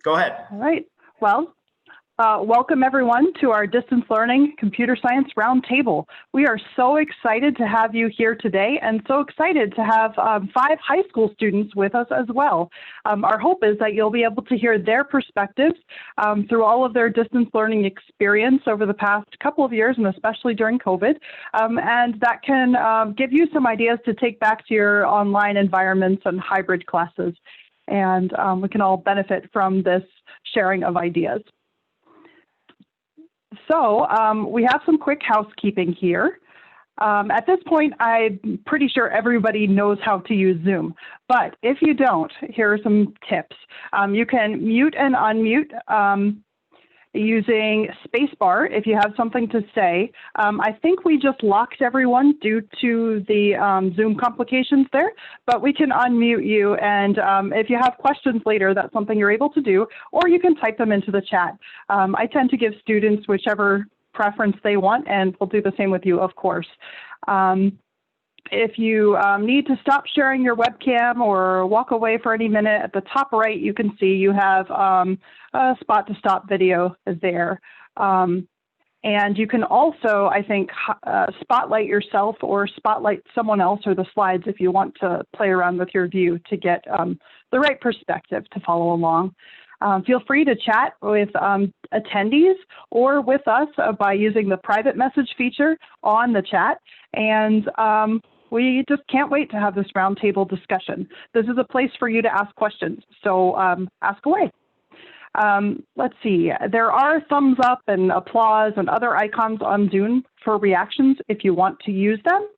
Go ahead. All right. Well, welcome everyone to our distance learning computer science roundtable. We are so excited to have you here today and so excited to have 5 high school students with us as well. Our hope is that you'll be able to hear their perspectives through all of their distance learning experience over the past couple of years and especially during COVID. And that can give you some ideas to take back to your online environments and hybrid classes. And we can all benefit from this sharing of ideas. So we have some quick housekeeping here. At this point, I'm pretty sure everybody knows how to use Zoom. But if you don't, here are some tips. You can mute and unmute using spacebar if you have something to say. I think we just locked everyone due to the Zoom complications there, but we can unmute you, and if you have questions later, that's something you're able to do, or you can type them into the chat. I tend to give students whichever preference they want, and we'll do the same with you, of course. If you need to stop sharing your webcam or walk away for any minute, at the top right, you can see you have a spot to stop video there. And you can also, I think, spotlight yourself or spotlight someone else or the slides if you want to play around with your view to get the right perspective to follow along. Feel free to chat with attendees or with us by using the private message feature on the chat. And we just can't wait to have this roundtable discussion. This is a place for you to ask questions, so ask away. Let's see, there are thumbs up and applause and other icons on Zoom for reactions if you want to use them.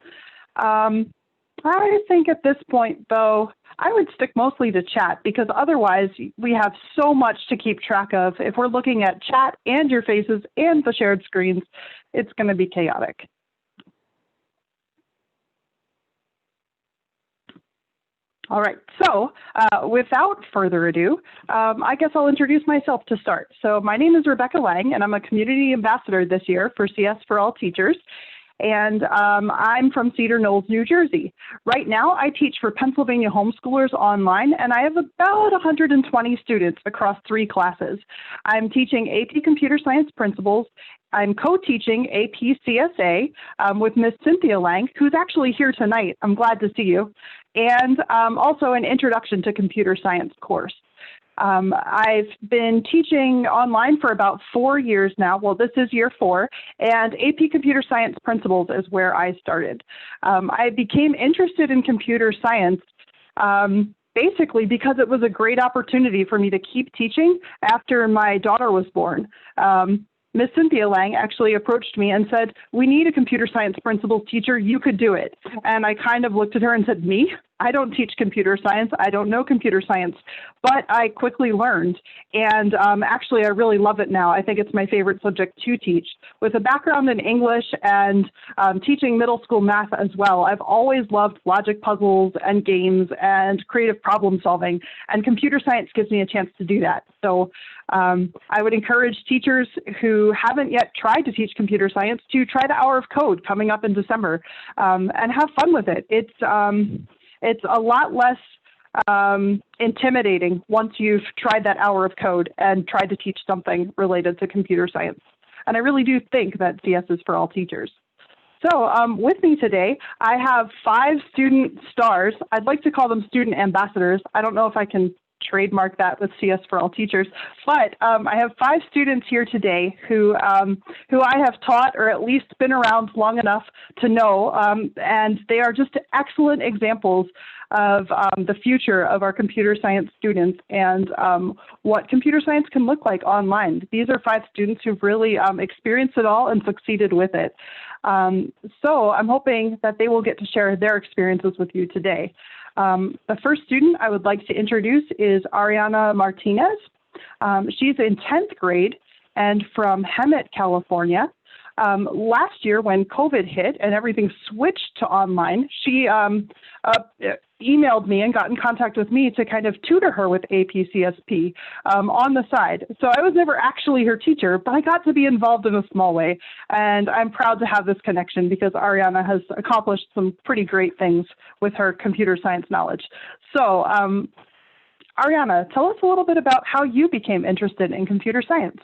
I think at this point, though, I would stick mostly to chat because otherwise we have so much to keep track of. If we're looking at chat and your faces and the shared screens, it's going to be chaotic. All right, so without further ado, I guess I'll introduce myself to start. So my name is Rebekah Lang, and I'm a community ambassador this year for CS for All Teachers. And I'm from Cedar Knolls, New Jersey. Right now, I teach for Pennsylvania homeschoolers online, and I have about 120 students across 3 classes. I'm teaching AP Computer Science Principles. I'm co-teaching AP CSA with Miss Cynthia Lang, who's actually here tonight. I'm glad to see you. And also an Introduction to Computer Science course. I've been teaching online for about 4 years now. Well, this is year 4, and AP Computer Science Principles is where I started. I became interested in computer science basically because it was a great opportunity for me to keep teaching after my daughter was born. Miss Cynthia Lang actually approached me and said, "We need a computer science principles teacher. You could do it." And I kind of looked at her and said, "Me? I don't teach computer science. I don't know computer science." But I quickly learned. And actually, I really love it now. I think it's my favorite subject to teach. With a background in English and teaching middle school math as well, I've always loved logic puzzles and games and creative problem solving. And computer science gives me a chance to do that. So I would encourage teachers who haven't yet tried to teach computer science to try the Hour of Code coming up in December and have fun with it. It's a lot less intimidating once you've tried that hour of code and tried to teach something related to computer science. And I really do think that CS is for all teachers. So with me today, I have 5 student stars. I'd like to call them student ambassadors. I don't know if I can trademark that with CS for All Teachers, but I have 5 students here today who I have taught or at least been around long enough to know, and they are just excellent examples of the future of our computer science students and what computer science can look like online. These are 5 students who've really experienced it all and succeeded with it. So I'm hoping that they will get to share their experiences with you today. The first student I would like to introduce is Ariana Martinez. She's in 10th grade and from Hemet, California. Last year when COVID hit and everything switched to online, she emailed me and got in contact with me to kind of tutor her with APCSP on the side. So I was never actually her teacher, but I got to be involved in a small way. And I'm proud to have this connection because Ariana has accomplished some pretty great things with her computer science knowledge. So Ariana, tell us a little bit about how you became interested in computer science.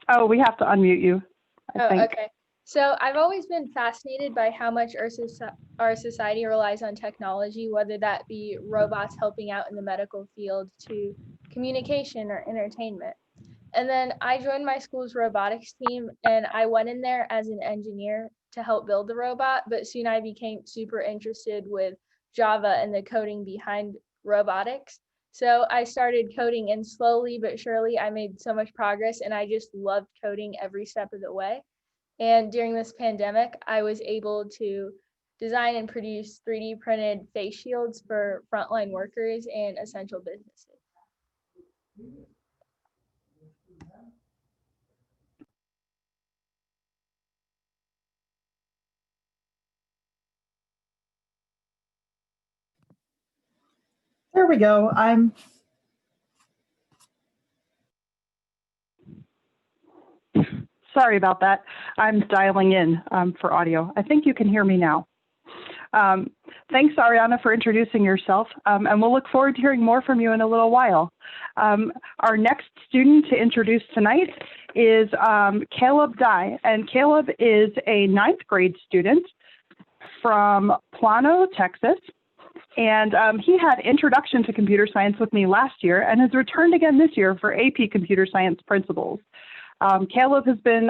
Oh, we have to unmute you, I think. Okay. So I've always been fascinated by how much our society relies on technology, whether that be robots helping out in the medical field to communication or entertainment. And then I joined my school's robotics team, and I went in there as an engineer to help build the robot, but soon I became super interested with Java and the coding behind robotics. So I started coding, and slowly but surely I made so much progress, and I just loved coding every step of the way. And during this pandemic, I was able to design and produce 3D printed face shields for frontline workers and essential businesses. There we go. Sorry about that. I'm dialing in for audio. I think you can hear me now. Thanks, Ariana, for introducing yourself, and we'll look forward to hearing more from you in a little while. Our next student to introduce tonight is Caleb Dye, and Caleb is a 9th grade student from Plano, Texas. And he had Introduction to Computer Science with me last year and has returned again this year for AP Computer Science Principles. Caleb has been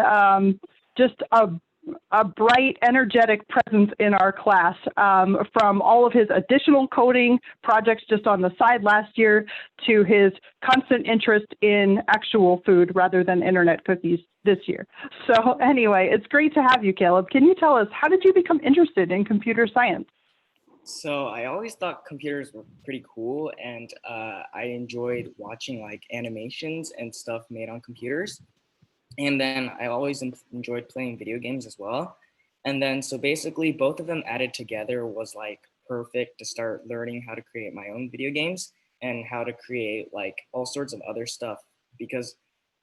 just a bright, energetic presence in our class, from all of his additional coding projects just on the side last year to his constant interest in actual food rather than internet cookies this year. So anyway, it's great to have you, Caleb. Can you tell us, how did you become interested in computer science? So I always thought computers were pretty cool, and I enjoyed watching like animations and stuff made on computers. And then I always enjoyed playing video games as well. And then so basically both of them added together was like perfect to start learning how to create my own video games and how to create like all sorts of other stuff, because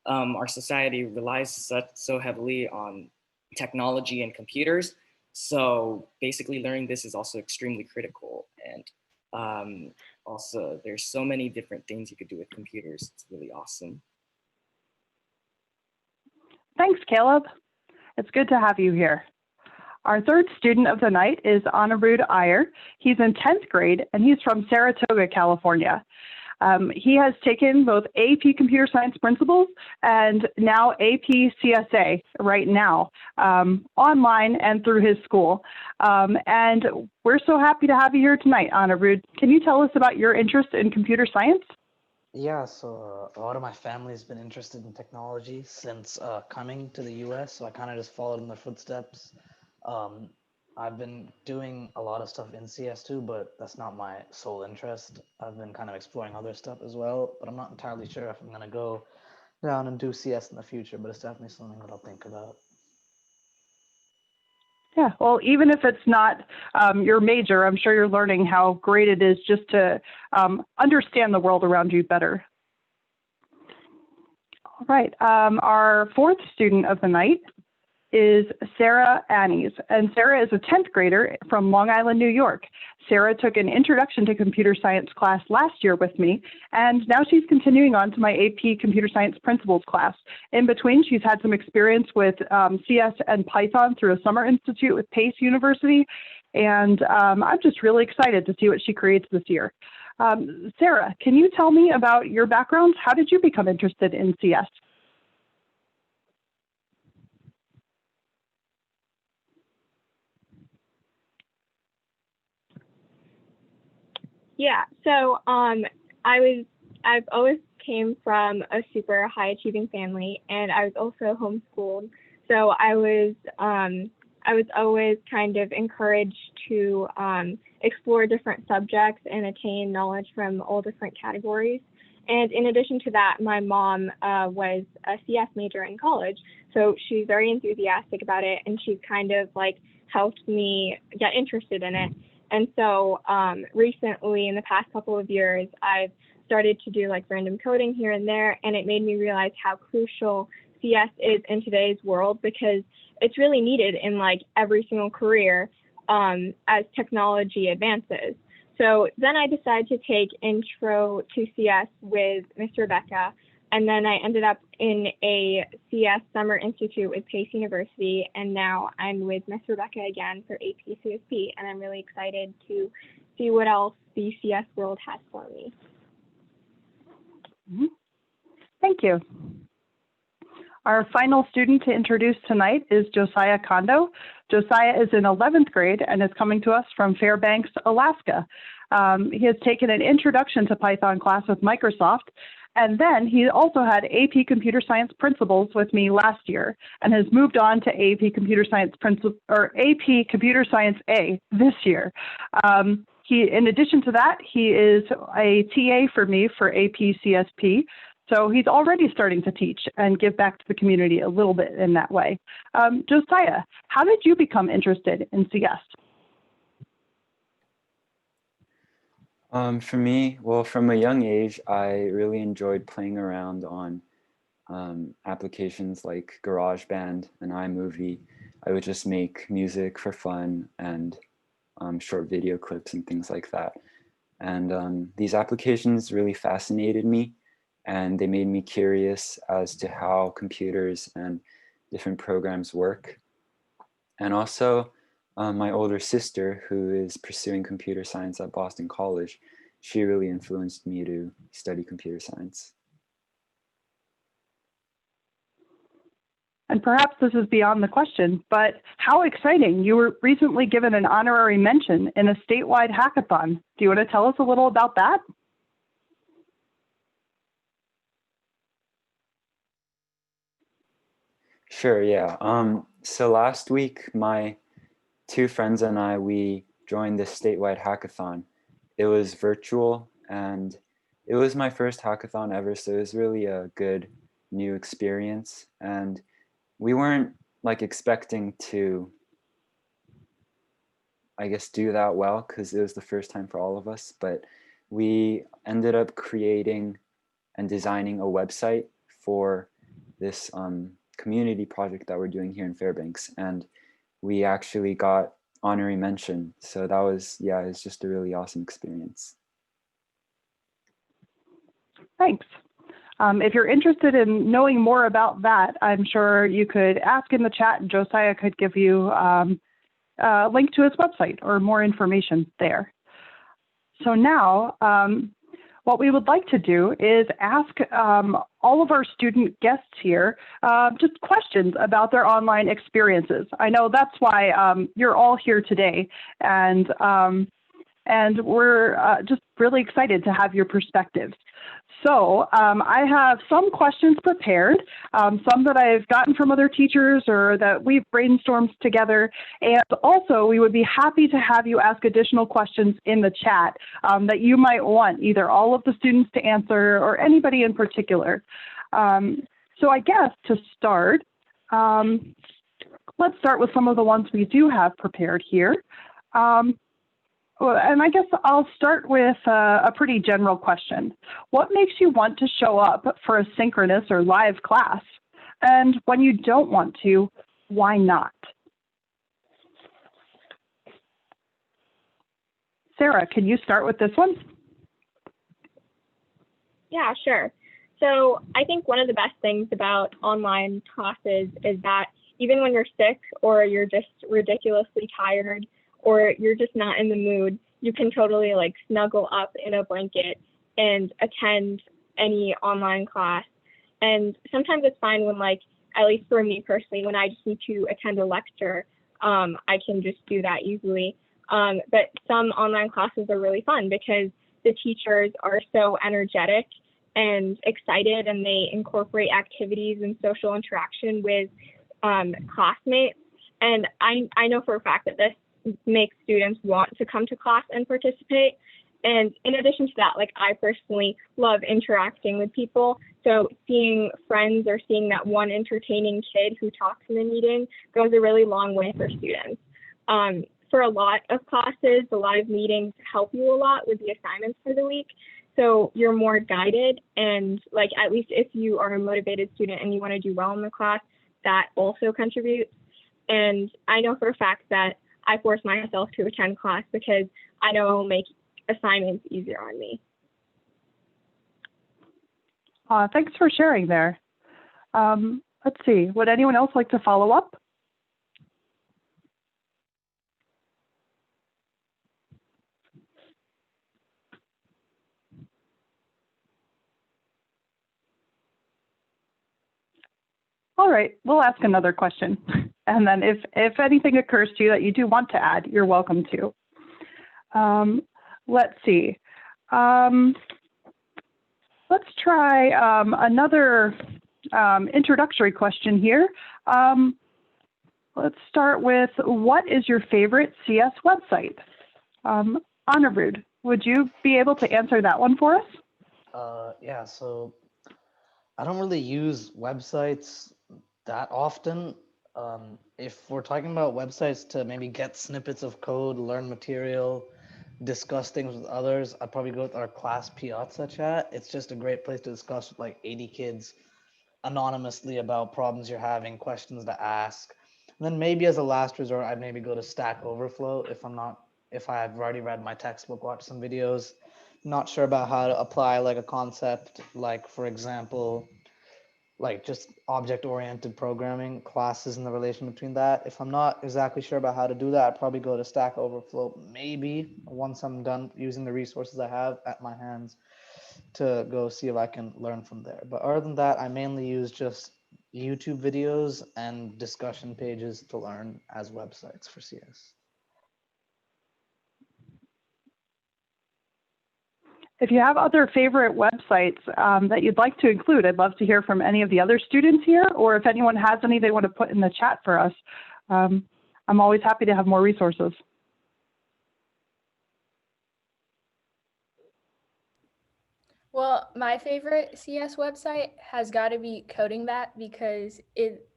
our society relies so heavily on technology and computers. So basically learning this is also extremely critical. And also there's so many different things you could do with computers. It's really awesome. Thanks, Caleb. It's good to have you here. Our third student of the night is Anirudh Iyer. He's in 10th grade, and he's from Saratoga, California. He has taken both AP Computer Science Principles and now AP CSA right now, online and through his school. And we're so happy to have you here tonight, Anirudh. Can you tell us about your interest in computer science? Yeah, so a lot of my family has been interested in technology since coming to the US, so I kind of just followed in their footsteps. Um, I've been doing a lot of stuff in CS2, but that's not my sole interest. I've been kind of exploring other stuff as well, but I'm not entirely sure if I'm going to go down and do CS in the future, but it's definitely something that I'll think about. Yeah, well, even if it's not your major, I'm sure you're learning how great it is just to understand the world around you better. All right, our fourth student of the night is Sarah Annies, and Sarah is a 10th grader from Long Island, New York. Sarah took an Introduction to Computer Science class last year with me, and now she's continuing on to my AP Computer Science Principles class. In between, she's had some experience with CS and Python through a summer institute with Pace University, and I'm just really excited to see what she creates this year. Sarah, can you tell me about your background? How did you become interested in CS? Yeah, so I've always came from a super high achieving family, and I was also homeschooled. So I was always kind of encouraged to explore different subjects and attain knowledge from all different categories. And in addition to that, my mom was a CS major in college, so she's very enthusiastic about it, and she's kind of like helped me get interested in it. And so recently, in the past couple of years, I've started to do like random coding here and there, and it made me realize how crucial CS is in today's world, because it's really needed in like every single career. as technology advances. So then I decided to take Intro to CS with Miss Rebekah, and then I ended up in a CS Summer Institute with Pace University, and now I'm with Miss Rebekah again for AP CSP, and I'm really excited to see what else the CS world has for me. Thank you. Our final student to introduce tonight is Josiah Kondo. Josiah is in 11th grade and is coming to us from Fairbanks, Alaska. He has taken an introduction to Python class with Microsoft, and then he also had AP Computer Science Principles with me last year and has moved on to AP Computer Science AP Computer Science A this year. In addition to that, he is a TA for me for AP CSP. So he's already starting to teach and give back to the community a little bit in that way. Josiah, how did you become interested in CS? For me, well, from a young age, I really enjoyed playing around on applications like GarageBand and iMovie. I would just make music for fun and short video clips and things like that. And these applications really fascinated me, and they made me curious as to how computers and different programs work. And also, my older sister, who is pursuing computer science at Boston College, she really influenced me to study computer science. And perhaps this is beyond the question, but how exciting. You were recently given an honorary mention in a statewide hackathon. Do you want to tell us a little about that? Sure, yeah. So last week, my two friends and I, we joined the statewide hackathon. It was virtual, and it was my first hackathon ever, so it was really a good new experience. And we weren't like expecting to, I guess, do that well, because it was the first time for all of us, but we ended up creating and designing a website for this community project that we're doing here in Fairbanks, and we actually got honorary mention. So that was, yeah, it's just a really awesome experience. Thanks. If you're interested in knowing more about that, I'm sure you could ask in the chat and Josiah could give you a link to his website or more information there. So now, what we would like to do is ask all of our student guests here just questions about their online experiences. I know that's why you're all here today, and we're just really excited to have your perspectives. So I have some questions prepared, some that I've gotten from other teachers or that we've brainstormed together. And also, we would be happy to have you ask additional questions in the chat that you might want either all of the students to answer or anybody in particular. So I guess to start, let's start with some of the ones we do have prepared here. And I guess I'll start with a pretty general question. What makes you want to show up for a synchronous or live class? And when you don't want to, why not? Sarah, can you start with this one? Yeah, sure. So I think one of the best things about online classes is that even when you're sick or you're just ridiculously tired, or you're just not in the mood, you can totally like snuggle up in a blanket and attend any online class. And sometimes it's fine when, like, at least for me personally, when I just need to attend a lecture, I can just do that easily. But some online classes are really fun because the teachers are so energetic and excited, and they incorporate activities and social interaction with classmates. And I know for a fact that this makes students want to come to class and participate. And in addition to that, like, I personally love interacting with people. So seeing friends or seeing that one entertaining kid who talks in the meeting goes a really long way for students. For a lot of classes, the live meetings help you a lot with the assignments for the week. So you're more guided, and like, at least if you are a motivated student and you want to do well in the class, that also contributes. And I know for a fact that I force myself to attend class because I know it will make assignments easier on me. Thanks for sharing there. Let's see, would anyone else like to follow up? All right, we'll ask another question. And then if anything occurs to you that you do want to add, you're welcome to. Let's see. Let's try another introductory question here. Let's start with, what is your favorite CS website? Anirudh, would you be able to answer that one for us? Yeah, so I don't really use websites that often. If we're talking about websites to maybe get snippets of code, learn material, discuss things with others, I'd probably go with our class Piazza chat. It's just a great place to discuss with like 80 kids anonymously about problems you're having, questions to ask. And then maybe as a last resort, I'd maybe go to Stack Overflow if I've already read my textbook, watched some videos, not sure about how to apply like a concept, like for example, like just object-oriented programming classes and the relation between that. If I'm not exactly sure about how to do that, I'd probably go to Stack Overflow, maybe once I'm done using the resources I have at my hands, to go see if I can learn from there. But other than that, I mainly use just YouTube videos and discussion pages to learn as websites for CS. If you have other favorite websites that you'd like to include, I'd love to hear from any of the other students here, or if anyone has any they want to put in the chat for us. I'm always happy to have more resources. Well, my favorite CS website has got to be CodingBat, because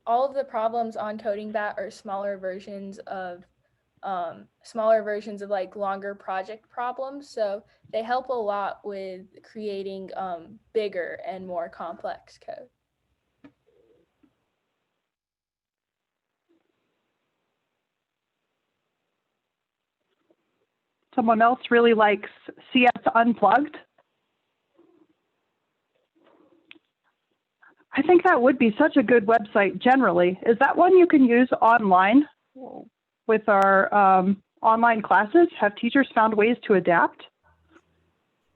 all of the problems on CodingBat are smaller versions of like longer project problems. So they help a lot with creating bigger and more complex code. Someone else really likes CS Unplugged. I think that would be such a good website generally. Is that one you can use online with our online classes? Have teachers found ways to adapt?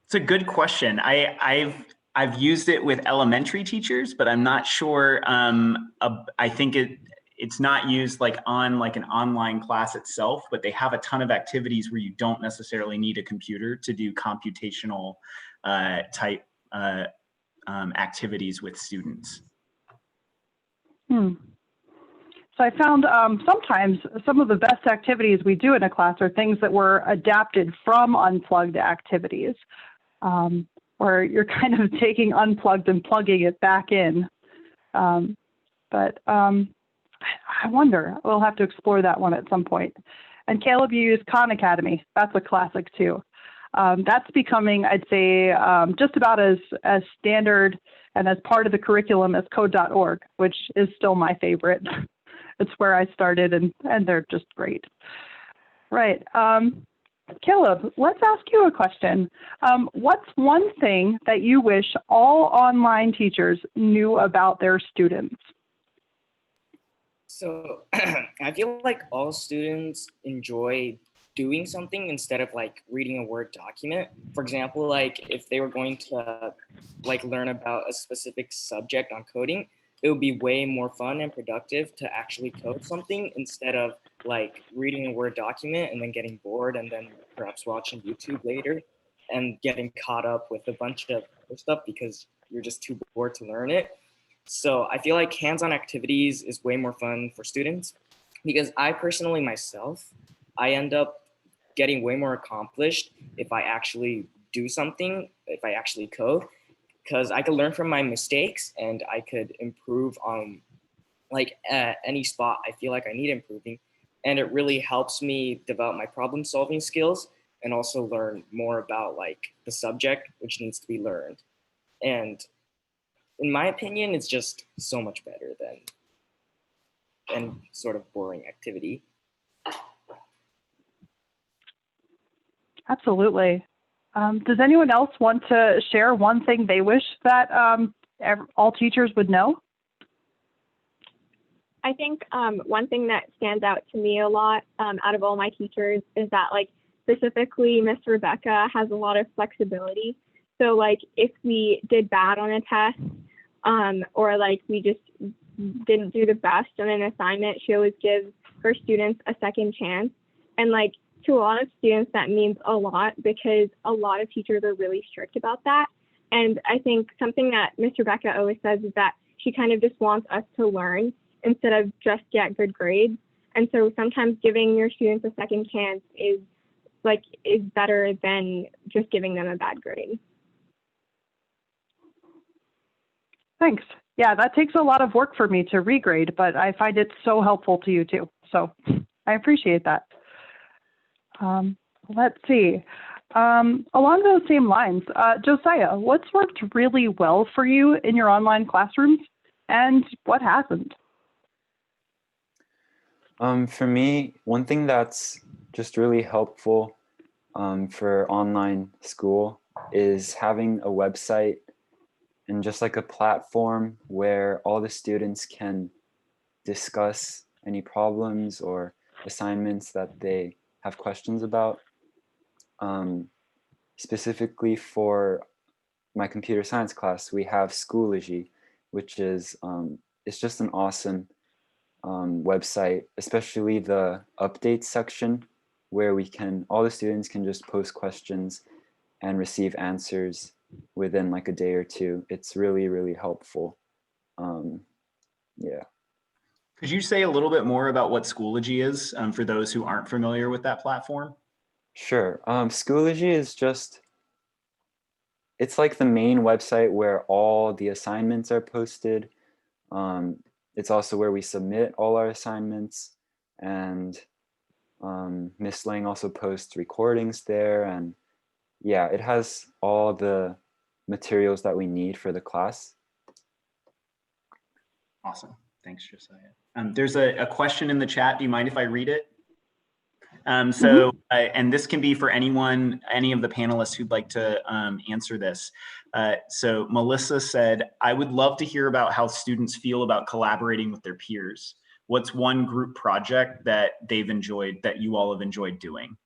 It's a good question. I've used it with elementary teachers, but I'm not sure. I think it's not used like on like an online class itself, but they have a ton of activities where you don't necessarily need a computer to do computational type activities with students. So I found sometimes some of the best activities we do in a class are things that were adapted from unplugged activities, where you're kind of taking unplugged and plugging it back in. But I wonder, we'll have to explore that one at some point. And Caleb, you use Khan Academy. That's a classic too. That's becoming, I'd say, just about as standard and as part of the curriculum as code.org, which is still my favorite. It's where I started, and they're just great. Right. Caleb, let's ask you a question. What's one thing that you wish all online teachers knew about their students? So I feel like all students enjoy doing something instead of like reading a Word document. For example, like if they were going to like learn about a specific subject on coding, it would be way more fun and productive to actually code something instead of like reading a Word document and then getting bored and then perhaps watching YouTube later and getting caught up with a bunch of other stuff because you're just too bored to learn it. So I feel like hands-on activities is way more fun for students because I personally myself, I end up getting way more accomplished if I actually do something, if I actually code, because I could learn from my mistakes and I could improve on like any spot I feel like I need improving. And it really helps me develop my problem solving skills and also learn more about like the subject which needs to be learned. And in my opinion, it's just so much better than sort of boring activity. Absolutely. Does anyone else want to share one thing they wish that all teachers would know? I think one thing that stands out to me a lot out of all my teachers is that, like, specifically Miss Rebekah has a lot of flexibility. So, like, if we did bad on a test or like we just didn't do the best on an assignment, she always gives her students a second chance. And, like, to a lot of students, that means a lot because a lot of teachers are really strict about that. And I think something that Miss Rebekah always says is that she kind of just wants us to learn instead of just get good grades. And so sometimes giving your students a second chance is better than just giving them a bad grade. Thanks. Yeah, that takes a lot of work for me to regrade, but I find it so helpful to you too. So I appreciate that. Let's see. Along those same lines, Josiah, what's worked really well for you in your online classrooms and what hasn't? For me, one thing that's just really helpful for online school is having a website and just like a platform where all the students can discuss any problems or assignments that they have questions about. Specifically for my computer science class, we have Schoology, which is it's just an awesome website, especially the updates section where all the students can just post questions and receive answers within like a day or two. It's really, really helpful. Yeah. Could you say a little bit more about what Schoology is for those who aren't familiar with that platform? Sure. Schoology is it's like the main website where all the assignments are posted. It's also where we submit all our assignments, and Miss Lang also posts recordings there, and yeah, it has all the materials that we need for the class. Awesome. Thanks, Josiah. There's a question in the chat. Do you mind if I read it? And this can be for any of the panelists who'd like to answer this. So Melissa said, I would love to hear about how students feel about collaborating with their peers. What's one group project that you all have enjoyed doing?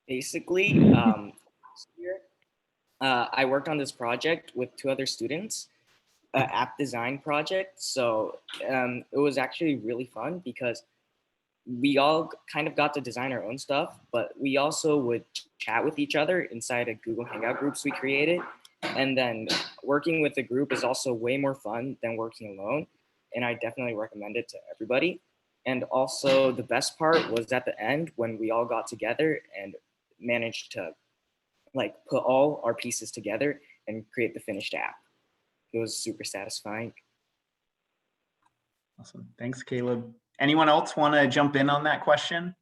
Basically, last year, I worked on this project with 2 other students, an app design project. So it was actually really fun because we all kind of got to design our own stuff, but we also would chat with each other inside a Google Hangout groups we created. And then working with a group is also way more fun than working alone. And I definitely recommend it to everybody. And also the best part was at the end when we all got together and managed to like put all our pieces together and create the finished app. It was super satisfying. Awesome. Thanks, Caleb. Anyone else want to jump in on that question?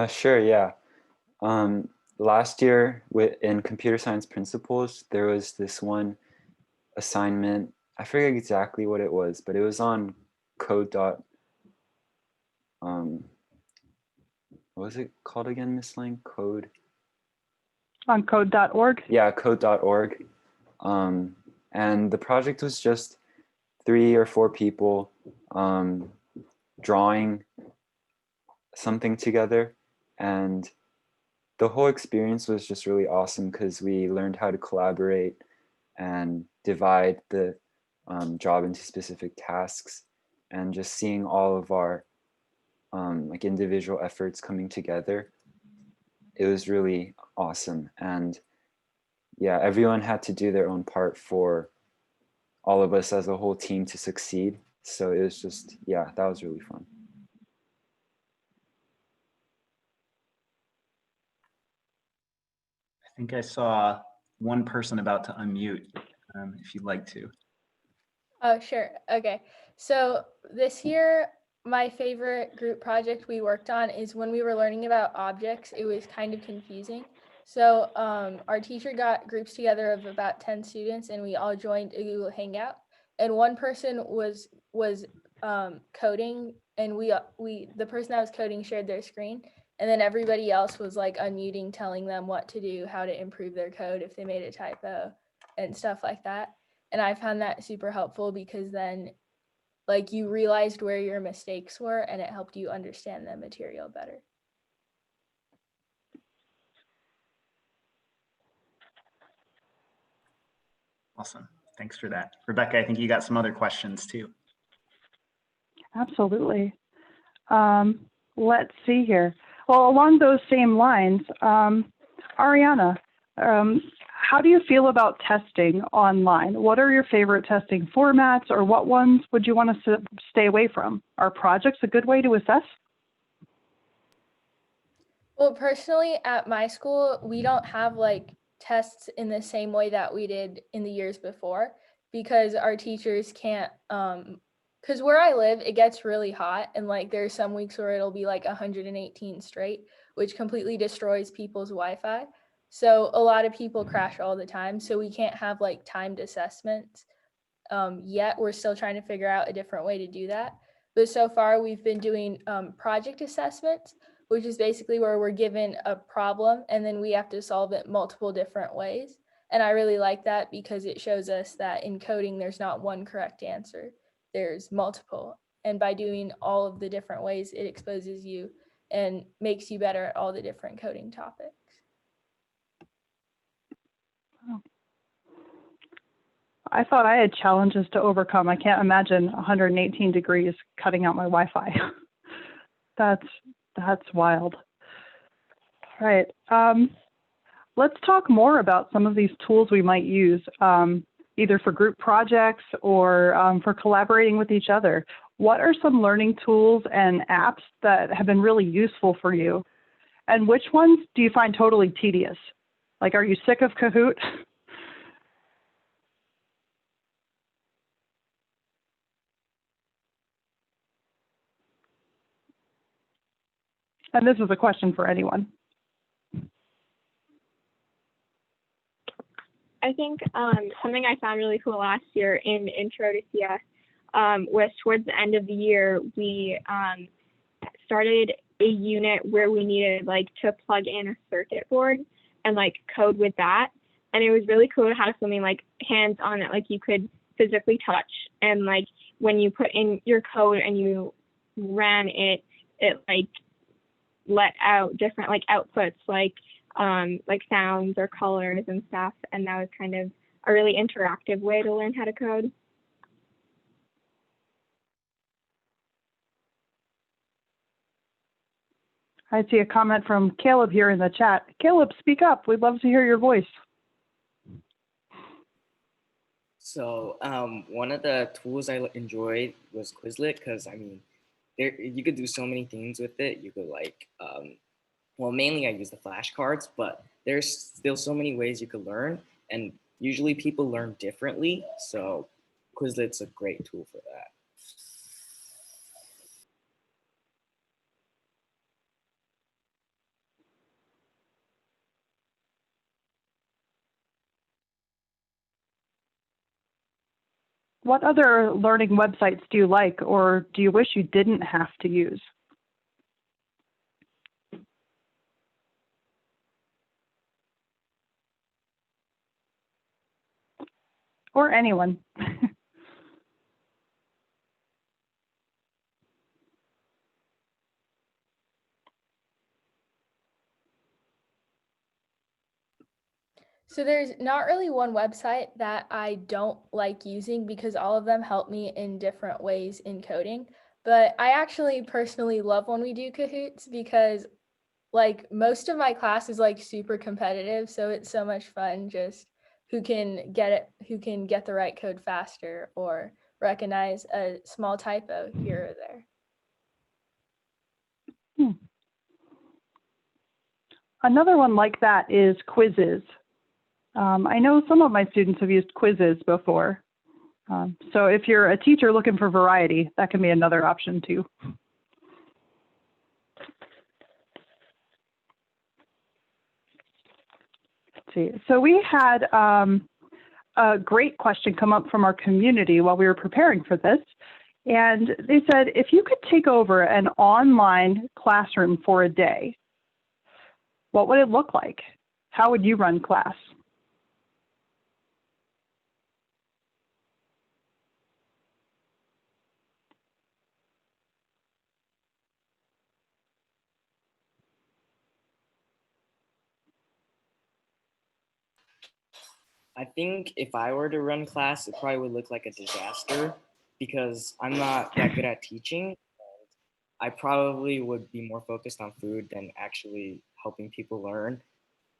Sure, yeah. Last year in computer science principles, there was this one assignment. I forget exactly what it was, but it was on code. What was it called again, Miss Lang? Code? On code.org? Yeah, code.org. And the project was just 3 or 4 people drawing something together. And the whole experience was just really awesome because we learned how to collaborate and divide the job into specific tasks, and just seeing all of our like individual efforts coming together. It was really awesome. And yeah, everyone had to do their own part for all of us as a whole team to succeed. So it was just, yeah, that was really fun. I think I saw one person about to unmute, if you'd like to. Oh, sure. Okay. So this year, my favorite group project we worked on is when we were learning about objects. It was kind of confusing. So our teacher got groups together of about 10 students, and we all joined a Google Hangout. And one person was coding, and the person that was coding shared their screen, and then everybody else was like unmuting, telling them what to do, how to improve their code if they made a typo and stuff like that. And I found that super helpful because then like you realized where your mistakes were and it helped you understand the material better. Awesome. Thanks for that. Rebekah, I think you got some other questions too. Absolutely. Let's see here. Well, along those same lines, Ariana, how do you feel about testing online? What are your favorite testing formats, or what ones would you want to stay away from? Are projects a good way to assess? Well, personally, at my school, we don't have like tests in the same way that we did in the years before because our teachers can't, because where I live, it gets really hot, and like there's some weeks where it'll be like 118 straight, which completely destroys people's Wi-Fi. So a lot of people crash all the time. So we can't have like timed assessments yet. We're still trying to figure out a different way to do that. But so far we've been doing project assessments, which is basically where we're given a problem and then we have to solve it multiple different ways. And I really like that because it shows us that in coding, there's not one correct answer. There's multiple. And by doing all of the different ways, it exposes you and makes you better at all the different coding topics. I thought I had challenges to overcome. I can't imagine 118 degrees cutting out my Wi-Fi. That's wild. All right. Let's talk more about some of these tools we might use, either for group projects or for collaborating with each other. What are some learning tools and apps that have been really useful for you? And which ones do you find totally tedious? Like, are you sick of Kahoot? And this is a question for anyone. I think something I found really cool last year in Intro to CS was towards the end of the year, we started a unit where we needed like to plug in a circuit board and like code with that. And it was really cool to have something like hands on that like you could physically touch. And like when you put in your code and you ran it like let out different like outputs like sounds or colors and stuff. And that was kind of a really interactive way to learn how to code. I see a comment from Caleb here in the chat. Caleb, speak up. We'd love to hear your voice. So one of the tools I enjoyed was Quizlet because, I mean, you could do so many things with it. You could like, well, mainly I use the flashcards, but there's still so many ways you could learn. And usually people learn differently. So Quizlet's a great tool for that. What other learning websites do you like, or do you wish you didn't have to use? Or anyone. So there's not really one website that I don't like using because all of them help me in different ways in coding. But I actually personally love when we do Kahoots because like most of my class is like super competitive. So it's so much fun just who can get the right code faster or recognize a small typo here or there. Another one like that is quizzes. I know some of my students have used quizzes before. So if you're a teacher looking for variety, that can be another option too. Let's see. So we had a great question come up from our community while we were preparing for this. And they said, if you could take over an online classroom for a day, what would it look like? How would you run class? I think if I were to run class, it probably would look like a disaster because I'm not that good at teaching. I probably would be more focused on food than actually helping people learn.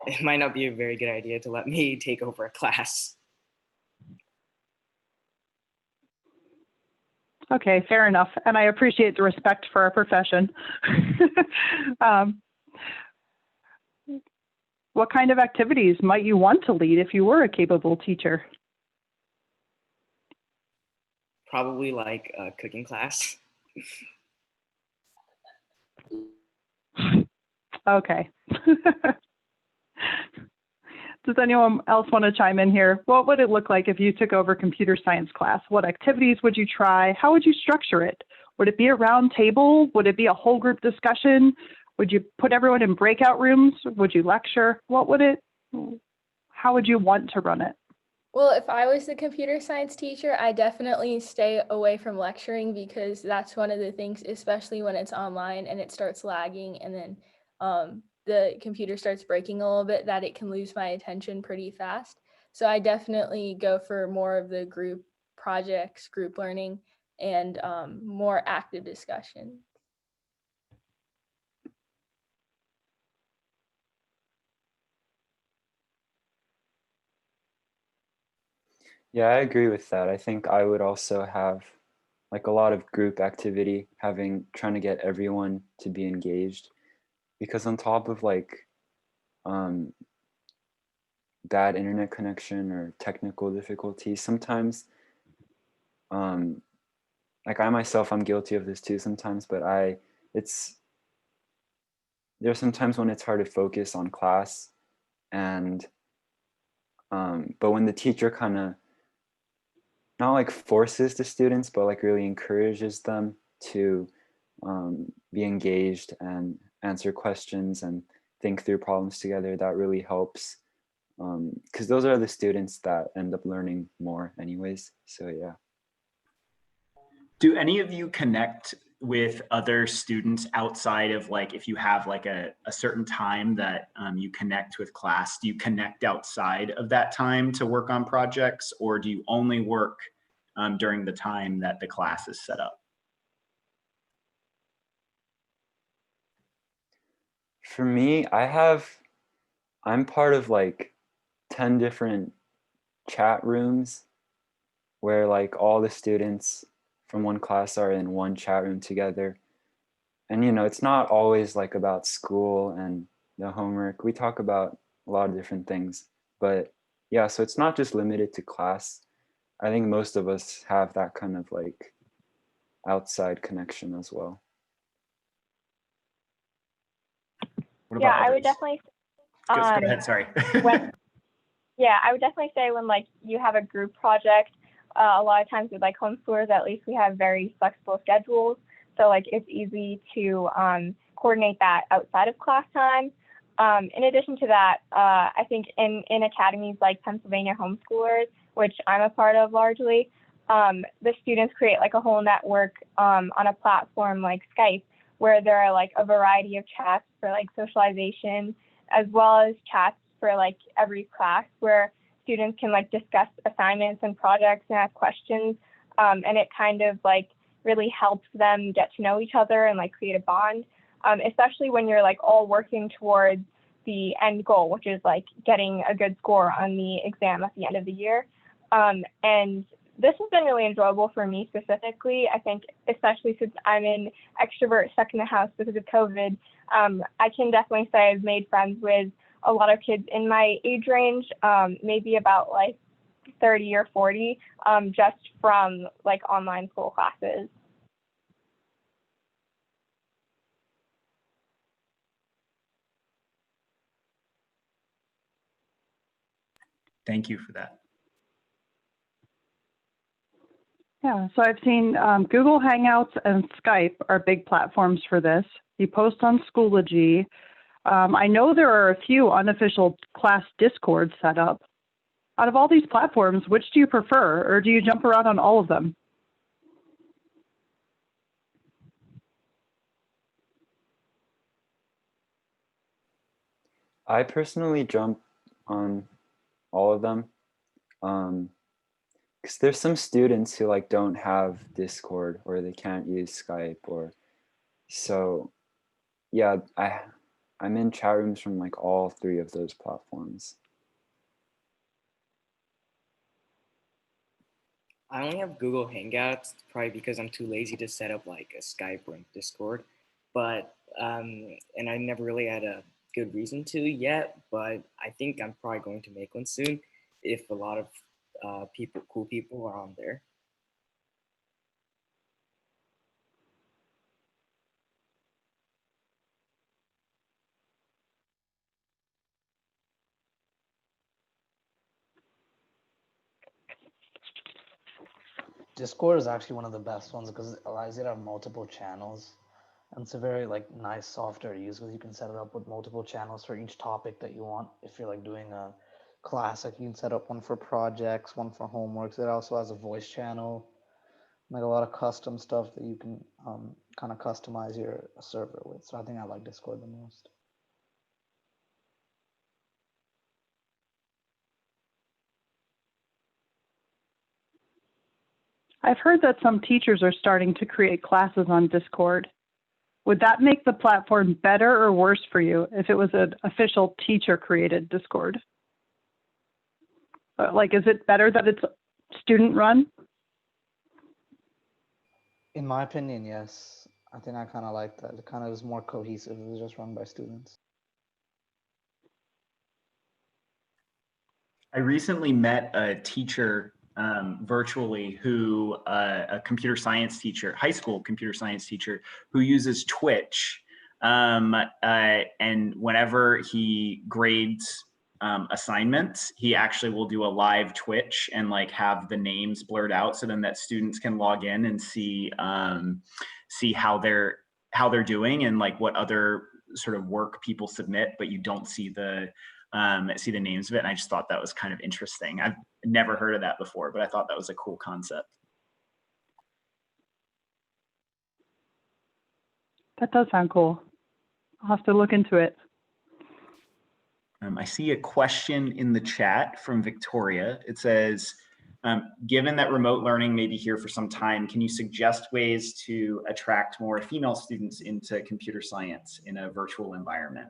It might not be a very good idea to let me take over a class. Okay, fair enough. And I appreciate the respect for our profession. What kind of activities might you want to lead if you were a capable teacher? Probably like a cooking class. Okay. Does anyone else want to chime in here? What would it look like if you took over computer science class? What activities would you try? How would you structure it? Would it be a round table? Would it be a whole group discussion? Would you put everyone in breakout rooms? Would you lecture? How would you want to run it? Well, if I was the computer science teacher, I definitely stay away from lecturing because that's one of the things, especially when it's online and it starts lagging and then the computer starts breaking a little bit, that it can lose my attention pretty fast. So I definitely go for more of the group projects, group learning, and more active discussion. Yeah, I agree with that. I think I would also have like a lot of group activity, trying to get everyone to be engaged, because on top of like bad internet connection or technical difficulties, sometimes like I myself, I'm guilty of this too sometimes, but there's sometimes when it's hard to focus on class, and but when the teacher kind of not like forces the students, but like really encourages them to be engaged and answer questions and think through problems together, that really helps, because those are the students that end up learning more anyways. So yeah. Do any of you connect with other students outside of like, if you have like a certain time that you connect with class, do you connect outside of that time to work on projects, or do you only work during the time that the class is set up? For me, I'm part of like 10 different chat rooms where like all the students from one class are in one chat room together. And it's not always like about school and the homework. We talk about a lot of different things. But yeah, so it's not just limited to class. I think most of us have that kind of like outside connection as well. What Yeah, about I others? would definitely. Go ahead, sorry. Yeah, I would definitely say when like you have a group project, a lot of times with like homeschoolers, at least we have very flexible schedules. So like it's easy to coordinate that outside of class time. In addition to that, I think in academies like Pennsylvania Homeschoolers, which I'm a part of largely, the students create like a whole network on a platform like Skype, where there are like a variety of chats for like socialization, as well as chats for like every class where students can like discuss assignments and projects and ask questions. And it kind of like really helps them get to know each other and like create a bond, especially when you're like all working towards the end goal, which is like getting a good score on the exam at the end of the year. And this has been really enjoyable for me specifically. I think, especially since I'm an extrovert stuck in the house because of COVID, I can definitely say I've made friends with a lot of kids in my age range, maybe about like 30 or 40, just from like online school classes. Thank you for that. Yeah, so I've seen Google Hangouts and Skype are big platforms for this. You post on Schoology. I know there are a few unofficial class Discords set up. Out of all these platforms, which do you prefer, or do you jump around on all of them? I personally jump on all of them. Because there's some students who like don't have Discord or they can't use Skype or so yeah, I'm in chat rooms from like all three of those platforms. I only have Google Hangouts, probably because I'm too lazy to set up like a Skype or a Discord. But and I never really had a good reason to yet. But I think I'm probably going to make one soon if a lot of cool people are on there. Discord is actually one of the best ones because it allows you to have multiple channels. And it's a very like nice software to use because you can set it up with multiple channels for each topic that you want. If you're like doing a classic, you can set up one for projects, one for homeworks. It also has a voice channel, like a lot of custom stuff that you can kind of customize your server with. So I think I like Discord the most. I've heard that some teachers are starting to create classes on Discord. Would that make the platform better or worse for you if it was an official teacher-created Discord? Like, is it better that it's student-run? In my opinion, yes. I think I kind of like that. It kind of is more cohesive. It was just run by students. I recently met a teacher virtually who, a computer science teacher, high school computer science teacher, who uses Twitch. And whenever he grades assignments, he actually will do a live Twitch and like have the names blurred out so then that students can log in and see how they're doing and like what other sort of work people submit, but you don't see the names of it. And I just thought that was kind of interesting. I've never heard of that before, but I thought that was a cool concept. That does sound cool. I'll have to look into it. I see a question in the chat from Victoria. It says, given that remote learning may be here for some time, can you suggest ways to attract more female students into computer science in a virtual environment?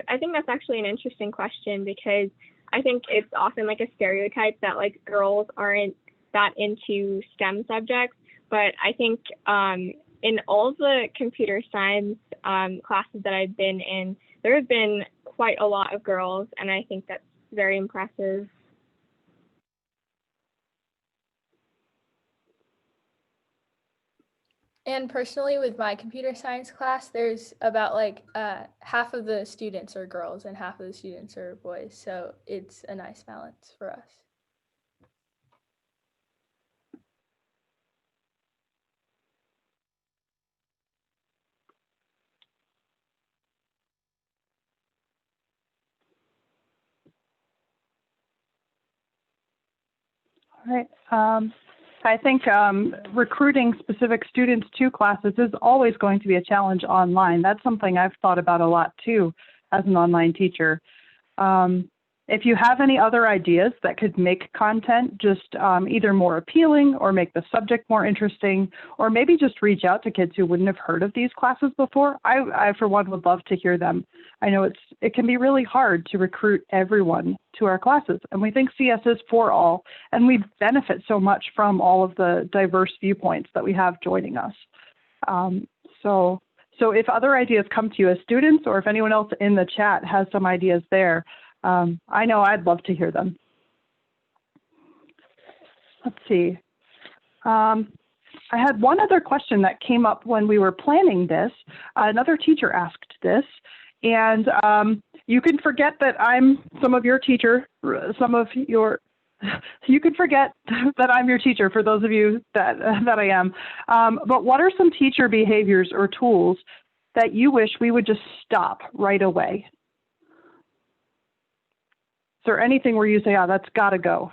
I think that's actually an interesting question because I think it's often like a stereotype that like girls aren't that into STEM subjects, but I think in all the computer science classes that I've been in, there have been quite a lot of girls, and I think that's very impressive. And personally, with my computer science class, there's about like half of the students are girls and half of the students are boys. So it's a nice balance for us. All right. I think recruiting specific students to classes is always going to be a challenge online. That's something I've thought about a lot too as an online teacher. If you have any other ideas that could make content just either more appealing or make the subject more interesting, or maybe just reach out to kids who wouldn't have heard of these classes before, I for one would love to hear them. I know it can be really hard to recruit everyone to our classes, and we think CS is for all, and we benefit so much from all of the diverse viewpoints that we have joining us. So if other ideas come to you as students, or if anyone else in the chat has some ideas there, I know I'd love to hear them. Let's see. I had one other question that came up when we were planning this. Another teacher asked this, and you can forget that I'm some of your teacher, you can forget that I'm your teacher for those of you that I am. But what are some teacher behaviors or tools that you wish we would just stop right away? Is there anything where you say, oh, that's got to go?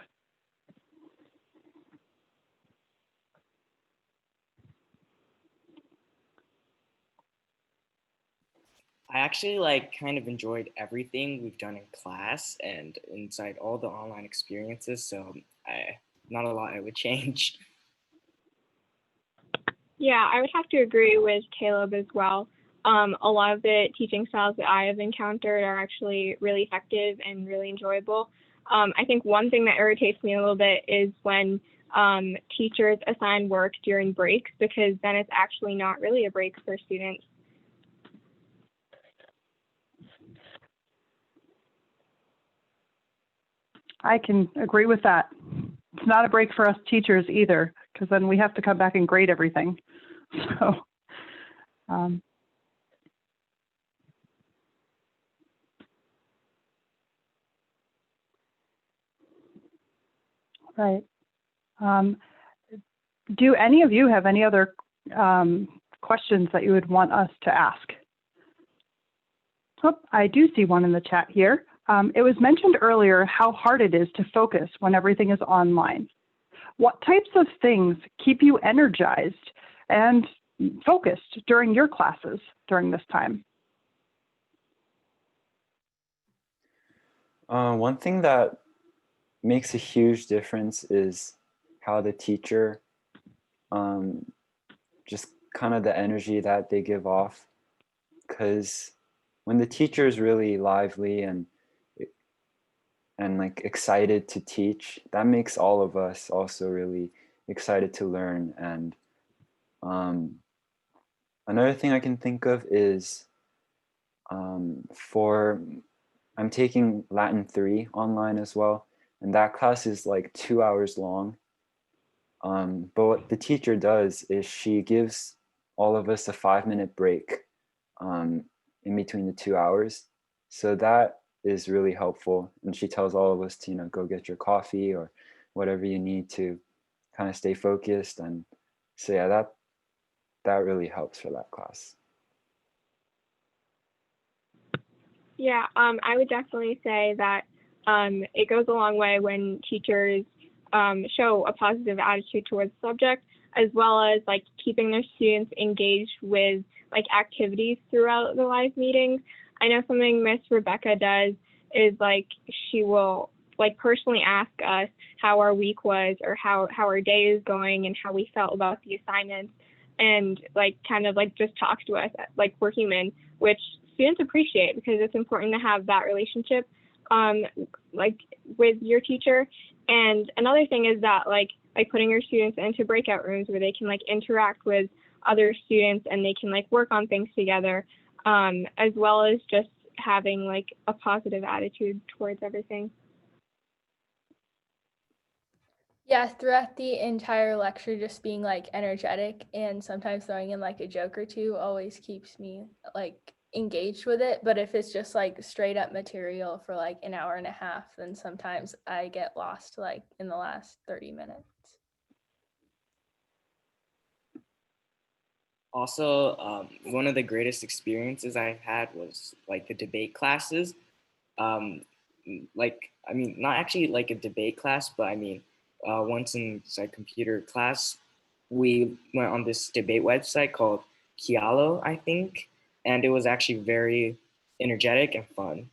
I actually like kind of enjoyed everything we've done in class and inside all the online experiences. So not a lot I would change. Yeah, I would have to agree with Caleb as well. A lot of the teaching styles that I have encountered are actually really effective and really enjoyable. I think one thing that irritates me a little bit is when teachers assign work during breaks, because then it's actually not really a break for students. I can agree with that. It's not a break for us teachers either, because then we have to come back and grade everything. So, right. Do any of you have any other questions that you would want us to ask? Oh, I do see one in the chat here. It was mentioned earlier how hard it is to focus when everything is online. What types of things keep you energized and focused during your classes during this time? One thing that makes a huge difference is how the teacher, just kind of the energy that they give off. Because when the teacher is really lively and like excited to teach, that makes all of us also really excited to learn. And another thing I can think of is I'm taking Latin 3 online as well, and that class is like 2 hours long. But what the teacher does is she gives all of us a 5-minute break in between the 2 hours. So that is really helpful. And she tells all of us to, go get your coffee or whatever you need to kind of stay focused. And so yeah, that really helps for that class. Yeah, I would definitely say that it goes a long way when teachers show a positive attitude towards the subject, as well as like keeping their students engaged with like activities throughout the live meetings. I know something Miss Rebekah does is like she will like personally ask us how our week was or how our day is going and how we felt about the assignments, and like kind of like just talk to us like we're human, which students appreciate because it's important to have that relationship like with your teacher. And another thing is that like putting your students into breakout rooms where they can like interact with other students and they can like work on things together, as well as just having like a positive attitude towards everything. Yeah, throughout the entire lecture, just being like energetic and sometimes throwing in like a joke or two always keeps me like engaged with it. But if it's just like straight up material for like an hour and a half, then sometimes I get lost like in the last 30 minutes. Also, one of the greatest experiences I've had was like the debate classes. Not actually like a debate class, but once in like computer class, we went on this debate website called Kialo, I think, and it was actually very energetic and fun.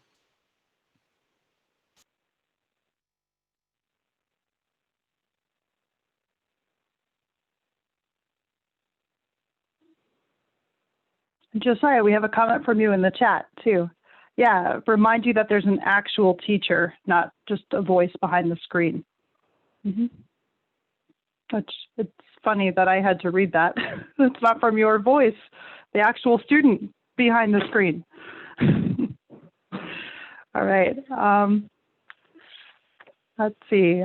Josiah, we have a comment from you in the chat too. Yeah, remind you that there's an actual teacher, not just a voice behind the screen. Mm-hmm. It's funny that I had to read that. It's not from your voice, the actual student behind the screen. All right. Let's see.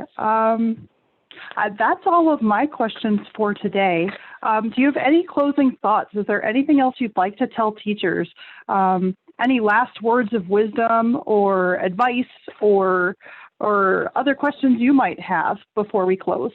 That's all of my questions for today. Do you have any closing thoughts? Is there anything else you'd like to tell teachers? Any last words of wisdom or advice or other questions you might have before we close?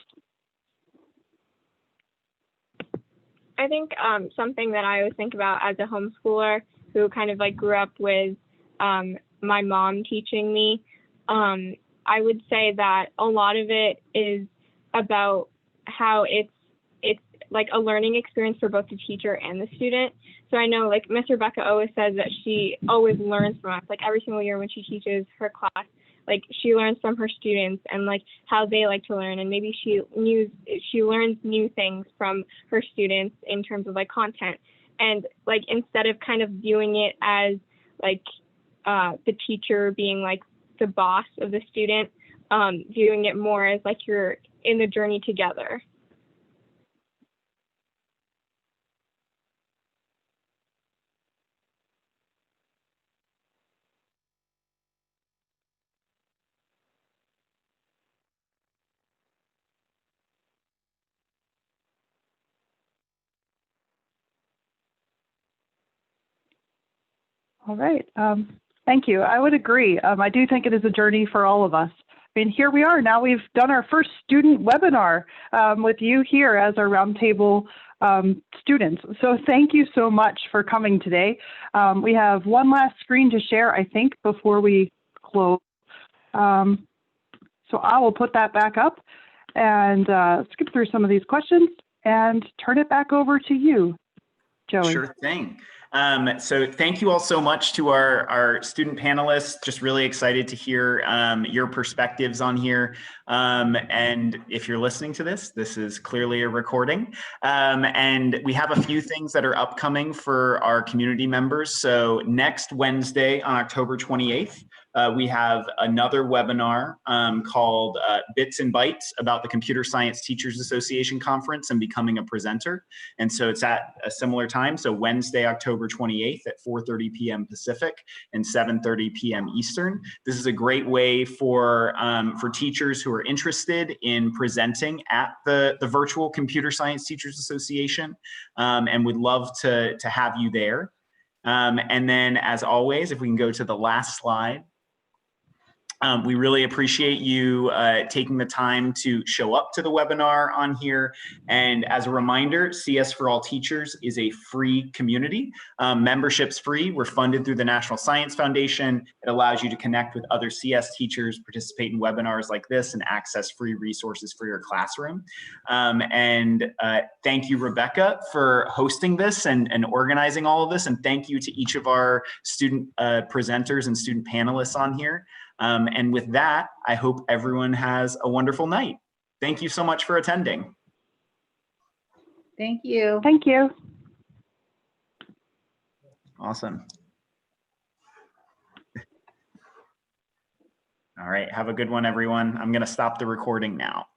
I think something that I always think about as a homeschooler who kind of like grew up with my mom teaching me, I would say that a lot of it is about how it's like a learning experience for both the teacher and the student. So I know like Miss Rebekah always says that she always learns from us, like every single year when she teaches her class, like she learns from her students and like how they like to learn, and maybe she learns new things from her students in terms of like content. And like instead of kind of viewing it as like the teacher being like the boss of the student, viewing it more as like you're in the journey together. All right. Thank you. I would agree. I do think it is a journey for all of us. I mean, here we are. Now we've done our first student webinar with you here as our roundtable students. So thank you so much for coming today. We have one last screen to share, I think, before we close. So I will put that back up and skip through some of these questions and turn it back over to you, Joey. Sure thing. So thank you all so much to our student panelists. Just really excited to hear your perspectives on here. And if you're listening to this is clearly a recording. And we have a few things that are upcoming for our community members. So next Wednesday on October 28th, we have another webinar called Bits and Bytes about the Computer Science Teachers Association Conference and becoming a presenter. And so it's at a similar time. So Wednesday, October 28th at 4:30 p.m. Pacific and 7:30 p.m. Eastern. This is a great way for teachers who are interested in presenting at the virtual Computer Science Teachers Association, and would love to have you there. And then as always, if we can go to the last slide. We really appreciate you taking the time to show up to the webinar on here. And as a reminder, CS for All Teachers is a free community. Membership's free. We're funded through the National Science Foundation. It allows you to connect with other CS teachers, participate in webinars like this, and access free resources for your classroom. And thank you, Rebekah, for hosting this and organizing all of this. And thank you to each of our student presenters and student panelists on here. And with that, I hope everyone has a wonderful night. Thank you so much for attending. Thank you. Thank you. Awesome. All right, have a good one, everyone. I'm going to stop the recording now.